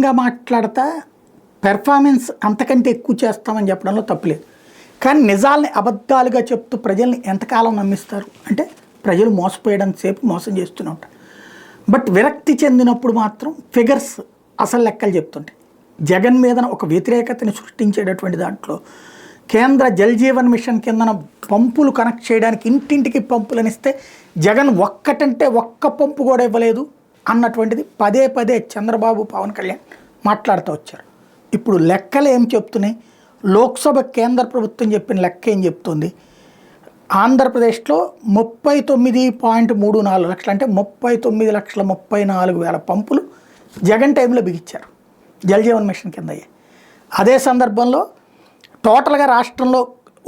ఇంకా మాట్లాడతా పెర్ఫార్మెన్స్ అంతకంటే ఎక్కువ చేస్తామని చెప్పడంలో తప్పులేదు. కానీ నిజాల్ని అబద్ధాలుగా చెప్తూ ప్రజల్ని ఎంతకాలం నమ్మిస్తారు అంటే ప్రజలు మోసపోయడం సేపు మోసం చేస్తూనే ఉంటారు. బట్ విరక్తి చెందినప్పుడు మాత్రం ఫిగర్స్ అసలు లెక్కలు చెప్తుంటాయి. జగన్ మీద ఒక వ్యతిరేకతని సృష్టించేటటువంటి దాంట్లో కేంద్ర జల్ జీవన్ మిషన్ కిందన పంపులు కనెక్ట్ చేయడానికి ఇంటింటికి పంపులను ఇస్తే జగన్ ఒక్కటంటే ఒక్క పంపు కూడా ఇవ్వలేదు అన్నటువంటిది పదే పదే చంద్రబాబు పవన్ కళ్యాణ్ మాట్లాడుతూ వచ్చారు. ఇప్పుడు లెక్కలు ఏం చెప్తున్నాయి? లోక్సభ కేంద్ర ప్రభుత్వం చెప్పిన లెక్క ఏం చెప్తుంది? ఆంధ్రప్రదేశ్లో 39.34 లక్షలు అంటే 39,34,000 పంపులు జగన్ టైంలో బిగించారు జల్ జీవన్ మిషన్ కింద. అదే సందర్భంలో టోటల్గా రాష్ట్రంలో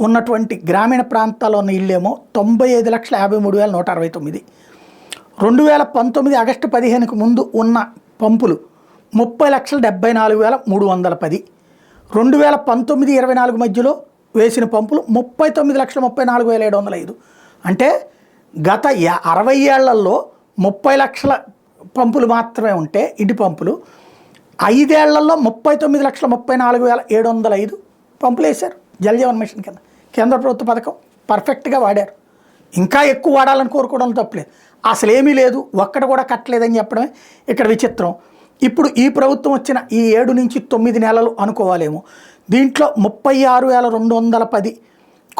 ఉన్నటువంటి గ్రామీణ ప్రాంతాల్లో ఉన్న ఇళ్ళేమో 95,53,169. 2019 ఆగస్టు 15కు ముందు ఉన్న పంపులు 30,74,310. 2019-24 మధ్యలో వేసిన పంపులు 39,34,705. అంటే గత 60 ఏళ్లలో 30 లక్షల పంపులు మాత్రమే ఉంటే ఇంటి పంపులు 5 ఏళ్లలో 39,34,705 పంపులు వేశారు జల్ జీవన్ మిషన్ కింద. కేంద్ర ప్రభుత్వ పథకం పర్ఫెక్ట్గా వాడారు. ఇంకా ఎక్కువ వాడాలని కోరుకోవడం తప్పలేదు. అసలు ఏమీ లేదు, ఒక్కటి కూడా కట్టలేదని చెప్పడమే ఇక్కడ విచిత్రం. ఇప్పుడు ఈ ప్రభుత్వం వచ్చిన ఈ 7 నుంచి 9 నెలలు అనుకోవాలేమో, దీంట్లో 36,210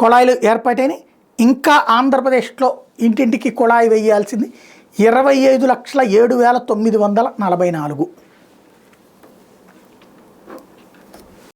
కుళాయిలు ఏర్పాటైనవి. ఇంకా ఆంధ్రప్రదేశ్లో ఇంటింటికి కుళాయి వేయాల్సింది 25,07,944.